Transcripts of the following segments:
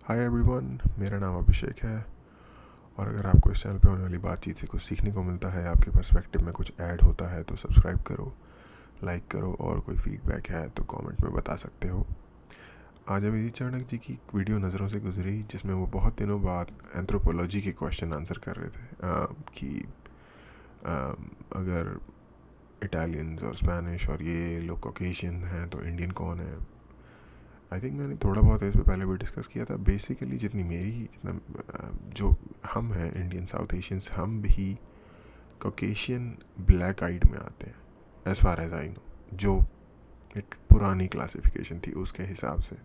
Hi everyone, मेरा नाम अभिषेक है। और अगर आपको इस चैनल पे होने वाली बातचीत से कुछ सीखने को मिलता है, आपके पर्सपेक्टिव में कुछ ऐड होता है, तो सब्सक्राइब करो, लाइक करो, और कोई फीडबैक है तो कमेंट में बता सकते हो। आज अभिजीत चाणक्य जी की एक वीडियो नज़रों से गुजरी जिसमें वो बहुत दिनों बाद एंथ्रोपोलॉजी के क्वेश्चन आंसर कर रहे थे कि अगर इटालियंस और स्पेनिश और ये लोग कॉकेशियन हैं तो इंडियन कौन है। आई थिंक मैंने थोड़ा बहुत इस पे पहले भी डिस्कस किया था। बेसिकली जितना जो हम हैं इंडियन साउथ एशियंस, हम भी कॉकेशियन ब्लैक आइड में आते हैं as far as I know. जो एक पुरानी क्लासिफिकेशन थी उसके हिसाब से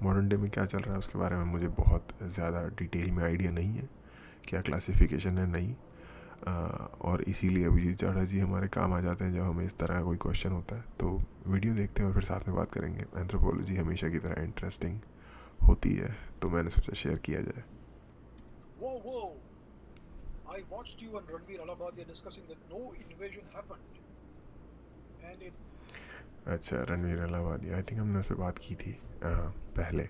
मॉडर्न डे में क्या चल रहा है उसके बारे में मुझे बहुत ज़्यादा डिटेल में आइडिया नहीं है, क्या क्लासिफिकेशन है नहीं। और इसीलिए अभिजीत चावड़ा जी हमारे काम आ जाते हैं जब हमें इस तरह का कोई क्वेश्चन होता है। तो वीडियो देखते हैं और फिर साथ में बात करेंगे। एंथ्रोपोलॉजी हमेशा की तरह इंटरेस्टिंग होती है, तो मैंने सोचा शेयर किया जाए। Whoa, whoa! I watched you and Ranveer Alabadia discussing that no invasion happened, and it, अच्छा, रणवीर अलाहाबादी, आई थिंक हमने उस पर बात की थी पहले,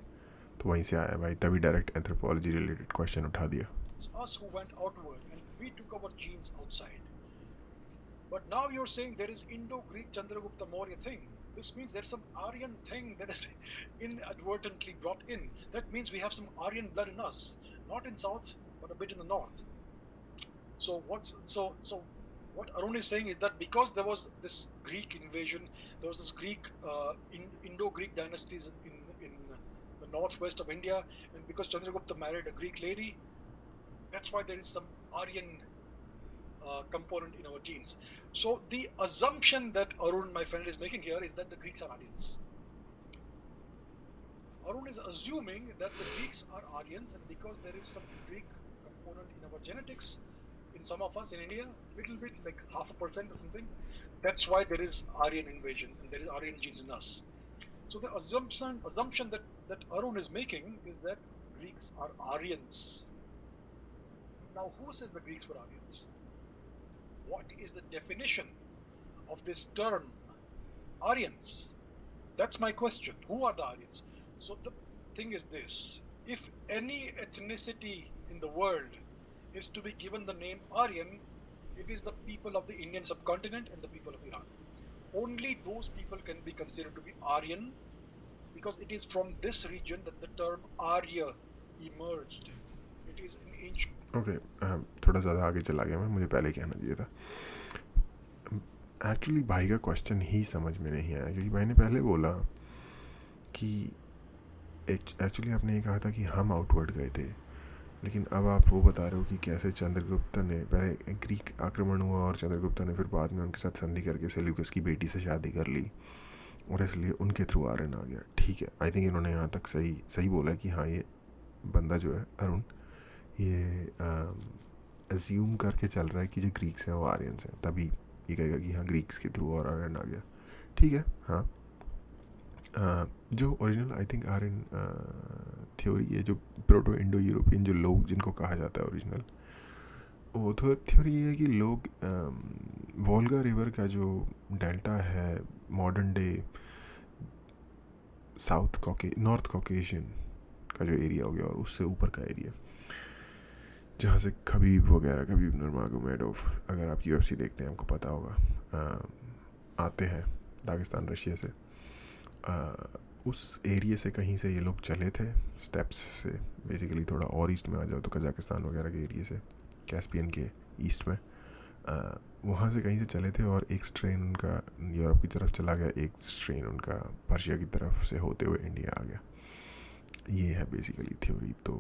तो वहीं से आया भाई, तभी डायरेक्ट एंथ्रोपोलॉजी रिलेटेड क्वेश्चन उठा दिया। it's us who went outward and we took our genes outside. But now you're saying there is Indo-Greek Chandragupta Maurya thing. This means there's some Aryan thing that is inadvertently brought in. That means we have some Aryan blood in us, not in south, but a bit in the north. So what Arun is saying is that because there was this Greek invasion, there was this Greek Indo-Greek dynasties in the northwest of India, and because Chandragupta married a Greek lady, that's why there is some Aryan component in our genes. So the assumption that Arun, my friend, is making here is that the Greeks are Aryans. Arun is assuming that the Greeks are Aryans, and because there is some Greek component in our genetics, in some of us in India, little bit like 0.5% or something, that's why there is Aryan invasion and there is Aryan genes in us. So the assumption that Arun is making is that Greeks are Aryans. Now, who says the Greeks were Aryans? What is the definition of this term, Aryans? That's my question. Who are the Aryans? So the thing is this: if any ethnicity in the world is to be given the name Aryan, it is the people of the Indian subcontinent and the people of Iran. Only those people can be considered to be Aryan because it is from this region that the term Arya emerged. It is an ancient. Okay, थोड़ा ज़्यादा आगे चला गया मैं, मुझे पहले कहना चाहिए था। एक्चुअली भाई का क्वेश्चन ही समझ में नहीं आया, क्योंकि भाई ने पहले बोला कि एक्चुअली आपने ये कहा था कि हम आउटवर्ड गए थे, लेकिन अब आप वो बता रहे हो कि कैसे चंद्रगुप्त ने पहले ग्रीक आक्रमण हुआ और चंद्रगुप्त ने फिर बाद में उनके साथ संधि करके सेल्यूकस की बेटी से शादी कर ली और इसलिए उनके थ्रू आर्यन आ गया। ठीक है, आई थिंक इन्होंने यहाँ तक सही सही बोला है कि हाँ, ये बंदा जो है अरुण, ये एज्यूम करके चल रहा है कि जो ग्रीक्स हैं वो आर्यंस हैं, तभी ये कहेगा कि हाँ ग्रीक्स के थ्रू और आर्यन आ गया। ठीक है, हाँ। जो original I think Aryan theory है, जो प्रोटो इंडो यूरोपियन जो लोग जिनको कहा जाता है ओरिजिनल, वो थ्योरी ये है कि लोग वोल्गा रिवर का जो डेल्टा है, मॉडर्न डे नॉर्थ कॉकेशियन का जो एरिया हो गया और उससे ऊपर का एरिया, जहाँ से खबीब नुरमागोमेडोव, अगर आप यूएफसी देखते हैं आपको पता होगा, आते हैं दागिस्तान रशिया से, उस एरिया से कहीं से ये लोग चले थे स्टेप्स से। बेसिकली थोड़ा और ईस्ट में आ जाओ तो कजाकिस्तान वगैरह के एरिया से, कैस्पियन के ईस्ट में, वहाँ से कहीं से चले थे और एक स्ट्रेन उनका यूरोप की तरफ चला गया, एक स्ट्रेन उनका पर्शिया की तरफ से होते हुए इंडिया आ गया। ये है बेसिकली थ्योरी। तो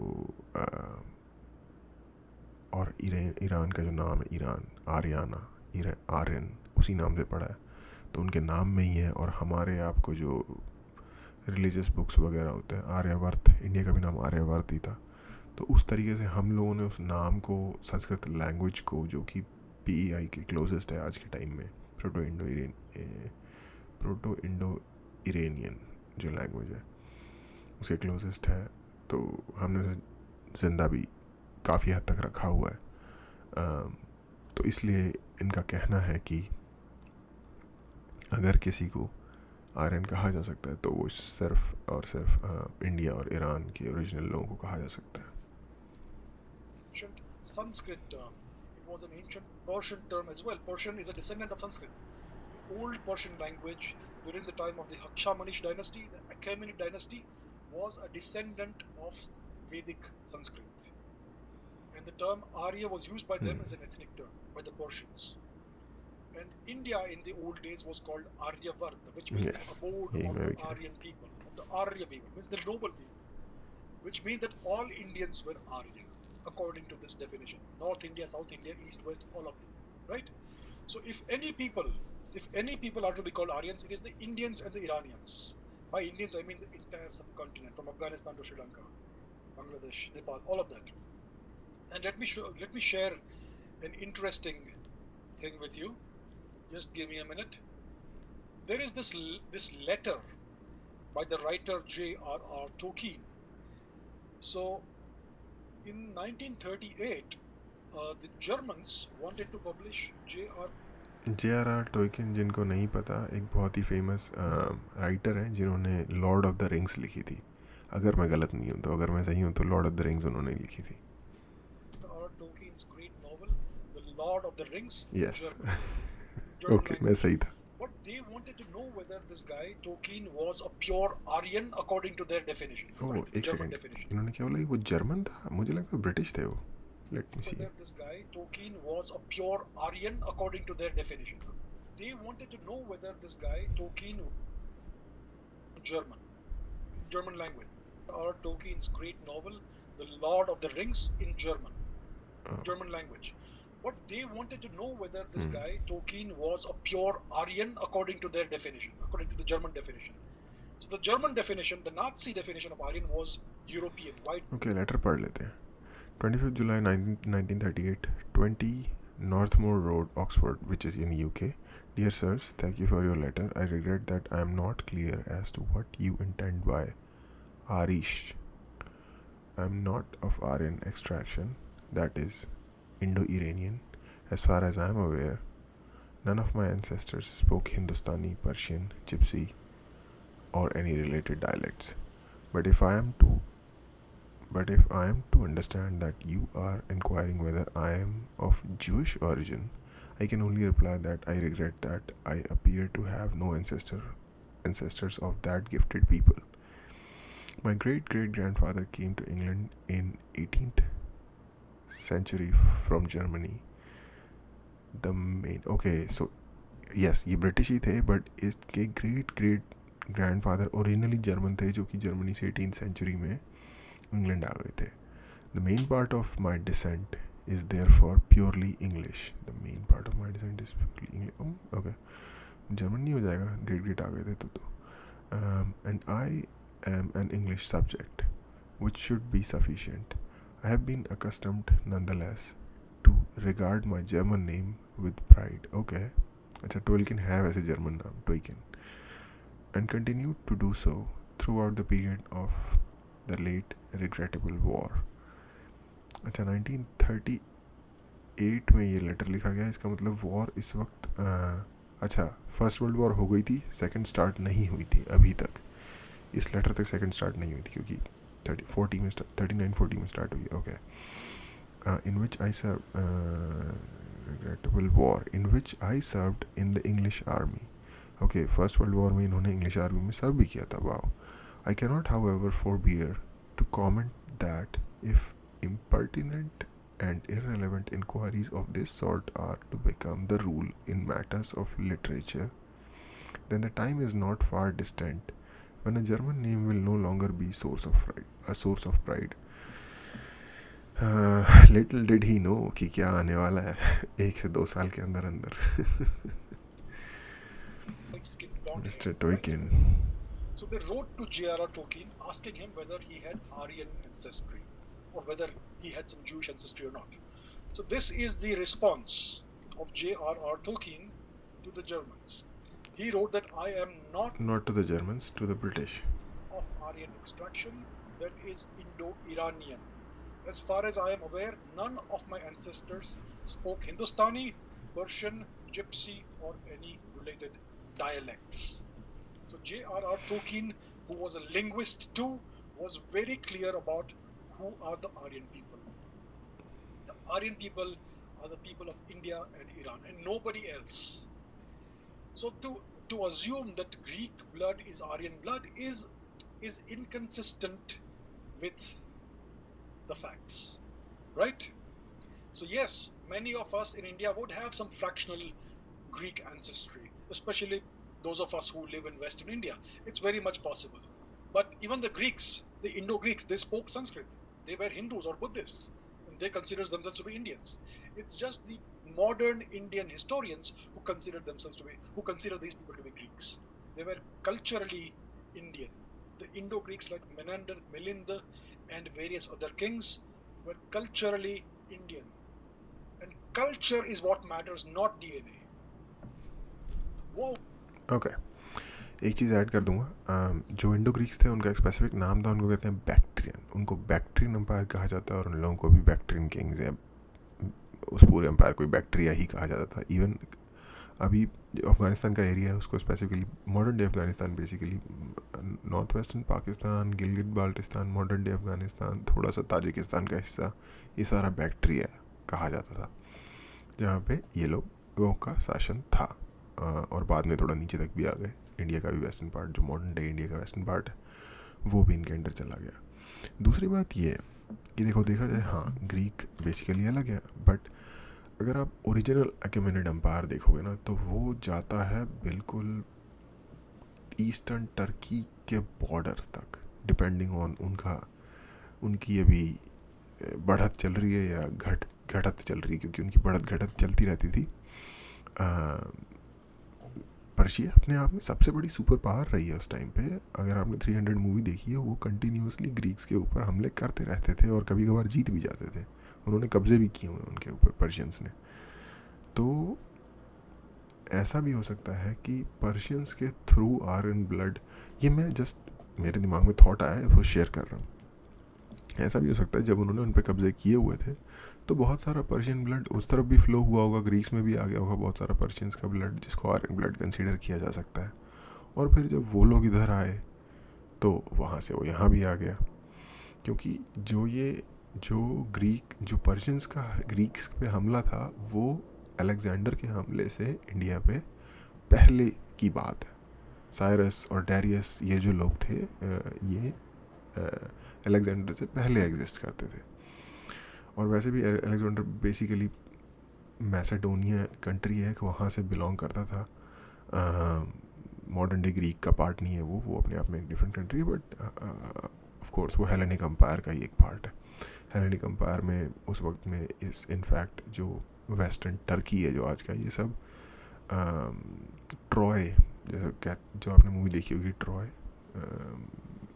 और ईरान का जो नाम है, ईरान, आर्याना, आर्यन, उसी नाम से पड़ा है, तो उनके नाम में ही है। और हमारे आपको जो रिलीजियस बुक्स वगैरह होते हैं, आर्यवर्त, इंडिया का भी नाम आर्यवर्त ही था। तो उस तरीके से हम लोगों ने उस नाम को, संस्कृत लैंग्वेज को, जो कि PEI के क्लोजेस्ट है आज के टाइम में, प्रोटो इंडो इरेनियन जो लैंग्वेज है उसके क्लोजेस्ट है, तो हमने उसे जिंदा भी काफ़ी हद तक रखा हुआ है। तो इसलिए इनका कहना है कि अगर किसी को आर्यन कहा जा सकता है, तो वो सिर्फ और सिर्फ इंडिया और ईरान के ओरिजिनल लोगों को कहा जा सकता है. Ancient Sanskrit term. It was an ancient Persian term as well. Persian is a descendant of Sanskrit. The old Persian language during the time of the Hakshamanish dynasty, the Achaemenid dynasty, was a descendant of Vedic Sanskrit. And the term Arya was used by them as an ethnic term, by the Persians. And India in the old days was called Aryavarta, which means Yes, the abode यही of मैं the भी कह Aryan people, of the Arya people, means the noble people, which means that all Indians were Aryan, according to this definition. North India, South India, East, West, all of them, right? So if any people are to be called Aryans, it is the Indians and the Iranians. By Indians, I mean the entire subcontinent, from Afghanistan to Sri Lanka, Bangladesh, Nepal, all of that. And let me share an interesting thing with you. Just give me a minute. There is this letter by the writer J.R.R. Tolkien. So, in 1938, the Germans wanted to publish J.R.R. Tolkien, जिनको नहीं पता, एक बहुत ही famous writer हैं जिन्होंने Lord of the rings लिखी थी. अगर मैं गलत नहीं हूँ तो, अगर मैं सही हूँ तो लॉर्ड ऑफ द रिंग्स उन्होंने लिखी थी. Tolkien's great novel, The Lord of the Rings. Yes. German Okay, मैं सही था. But they wanted to know whether this guy Tolkien was a pure Aryan according to their definition. Oh, एक second, इन्होंने क्या बोला? वो जर्मन था? मुझे लगता है ब्रिटिश थे वो. Let me see. Whether this guy Tolkien was a pure Aryan according to their definition. They wanted to know whether this guy Tolkien German language, or Tolkien's great novel, The Lord of the Rings, in German language. But they wanted to know whether this guy Tolkien was a pure Aryan according to their definition, according to the German definition. So the German definition, the Nazi definition of Aryan was European, white. Okay, letter पढ़ लेते हैं. 25th July 1938, 20 Northmore Road, Oxford, which is in UK. Dear sirs, thank you for your letter. I regret that I am not clear as to what you intend by Arish. I am not of Aryan extraction, that is Indo-Iranian. As far as I am aware, none of my ancestors spoke Hindustani, Persian, Gypsy, or any related dialects. But if I am to understand that you are inquiring whether I am of Jewish origin, I can only reply that I regret that I appear to have no ancestors of that gifted people. My great-great-grandfather came to England in 18th century from Germany. So yes, ये British ही थे, but इसके great grandfather originally German थे, जो कि Germany से 18th century में England आ गए थे. The main part of my descent is therefore purely English. The main part of my descent is purely English. Okay, German नहीं हो जाएगा, great आ गए थे तो. And I am an English subject, which should be sufficient. I have been accustomed nonetheless to regard my German name with pride. Okay, अच्छा, Tolkien है वैसे German नाम, Tolkien, and continue to do so throughout the period of the late regrettable war. अच्छा, 1938 में ये letter लिखा गया. इसका मतलब वॉर इस वक्त अच्छा, फर्स्ट वर्ल्ड वॉर हो गई थी, सेकंड स्टार्ट नहीं हुई थी अभी तक. इस लेटर तक सेकंड स्टार्ट नहीं हुई थी, क्योंकि 39-40 में स्टार्ट हुई. Okay. In which I serve regrettable war in which I served in the English army. Okay, first world war में इन्होंने इंग्लिश आर्मी में सर्व भी किया था. Wow. I cannot however forbear to comment that if impertinent and irrelevant inquiries of this sort are to become the rule in matters of literature, then the time is not far distant when a German name will no longer be a source of pride. Little did he know कि क्या आने वाला है 1 से 2 साल के अंदर. Mr. Tolkien. So they wrote to J.R.R. Tolkien asking him whether he had Aryan ancestry, or whether he had some Jewish ancestry or not. So this is the response of J.R.R. Tolkien to the Germans. He wrote that I am not to the Germans, to the British, of Aryan extraction, that is Indo-Iranian. As far as I am aware, none of my ancestors spoke Hindustani, Persian, Gypsy, or any related dialects. So J.R.R. Tolkien, who was a linguist too, was very clear about who are the Aryan people. The Aryan people are the people of India and Iran, and nobody else. So to assume that Greek blood is Aryan blood is inconsistent with the facts, right? So yes, many of us in India would have some fractional Greek ancestry, especially those of us who live in Western India. It's very much possible. But even the Greeks, the Indo-Greeks, they spoke Sanskrit. They were Hindus or Buddhists, and they considered themselves to be Indians. It's just the modern Indian historians who consider these people to be Greeks. They were culturally Indian. The Indo-Greeks like Menander, Milinda, and various other kings were culturally Indian. And culture is what matters, not DNA. Whoa. Okay, एक चीज़ add कर दूंगा, जो Indo Greeks थे उनका एक specific नाम था, उनको कहते हैं बैक्ट्रियन। उनको बैक्ट्रियन एम्पायर कहा जाता है और उन लोगों को भी बैक्ट्रियन किंग्स है, उस पूरे एम्पायर को बैक्ट्रिया ही कहा जाता था। इवन अभी जो अफ़गानिस्तान का एरिया है उसको specifically modern day Afghanistan, basically north western Pakistan, Gilgit Baltistan, modern day Afghanistan, थोड़ा सा ताजिकिस्तान का हिस्सा, ये सारा बैक्ट्रिया कहा जाता था, जहाँ पे ये लोगों का शासन था। और बाद में थोड़ा नीचे तक भी आ गए। इंडिया का भी वेस्टर्न पार्ट, जो मॉडर्न डे इंडिया का वेस्टर्न पार्ट है, वो भी इनके अंडर चला गया। दूसरी बात ये कि देखा जाए, हाँ ग्रीक बेसिकली अलग है, बट अगर आप ओरिजिनल अकेमेनिड एम्पायर देखोगे ना, तो वो जाता है बिल्कुल ईस्टर्न टर्की के बॉर्डर तक, डिपेंडिंग ऑन उनकी अभी बढ़त चल रही है या घटत चल रही है, क्योंकि उनकी बढ़त घटत चलती रहती थी। पर्शिया अपने आप में सबसे बड़ी सुपर पावर रही है उस टाइम पे। अगर आपने 300 मूवी देखी है, वो कंटिन्यूसली ग्रीक्स के ऊपर हमले करते रहते थे और कभी कभार जीत भी जाते थे। उन्होंने कब्जे भी किए हुए उनके ऊपर, पर्शियंस ने। तो ऐसा भी हो सकता है कि पर्शियंस के थ्रू आर्यन ब्लड, ये मैं जस्ट मेरे दिमाग में थॉट आया है, वो शेयर कर रहा हूँ। ऐसा भी हो सकता है जब उन्होंने उन पर कब्जे किए हुए थे तो बहुत सारा पर्शियन ब्लड उस तरफ भी फ्लो हुआ होगा, ग्रीक्स में भी आ गया होगा बहुत सारा पर्शियंस का ब्लड, जिसको आर्यन ब्लड कंसीडर किया जा सकता है। और फिर जब वो लोग इधर आए तो वहाँ से वो यहाँ भी आ गया, क्योंकि जो पर्शियंस का ग्रीक्स पे हमला था, वो अलेक्जेंडर के हमले से इंडिया पे पहले की बात है। साइरस और डैरियस, ये जो लोग थे, ये अलेक्जेंडर से पहले एग्जिस्ट करते थे। और वैसे भी अलेक्जेंडर बेसिकली मैसेडोनिया कंट्री है, वहाँ से बिलोंग करता था। मॉडर्न डे ग्रीक का पार्ट नहीं है वो अपने आप में डिफरेंट कंट्री है, बट ऑफ कोर्स वो हेलेनिक एम्पायर का ही एक पार्ट है। हेलेनिक एम्पायर में उस वक्त में इनफैक्ट जो वेस्टर्न टर्की है जो आज का, ये सब ट्रॉय, जो आपने मूवी देखी होगी ट्रॉय,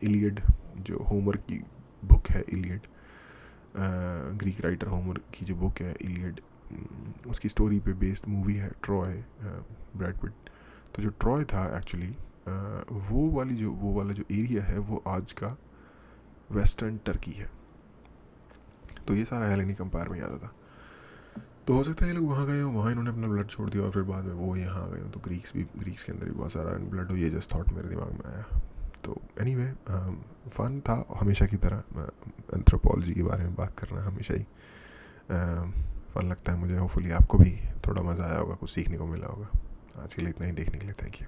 इलियड, जो होमर की बुक है इलियड, ग्रीक राइटर होमर की जो बुक है इलियड, उसकी स्टोरी पे बेस्ड मूवी है ट्रॉय, ब्रैड पिट। तो जो ट्रॉय था एक्चुअली, वो वाला जो एरिया है वो आज का वेस्टर्न टर्की है। तो ये सारा हेलेनिक एम्पायर में आता था। तो हो सकता है ये लोग वहाँ गए हो, वहाँ इन्होंने अपना ब्लड छोड़ दिया और फिर बाद में वो यहाँ आ गए हो। तो ग्रीक्स के अंदर भी बहुत सारा ब्लड हो, ये जस्ट थॉट मेरे दिमाग में आया। तो एनीवे, फ़न था हमेशा की तरह। एंथ्रोपोलॉजी के बारे में बात करना हमेशा ही फ़न लगता है मुझे। होपफुली आपको भी थोड़ा मज़ा आया होगा, कुछ सीखने को मिला होगा। आज के लिए इतना ही, देखने के लिए थैंक यू।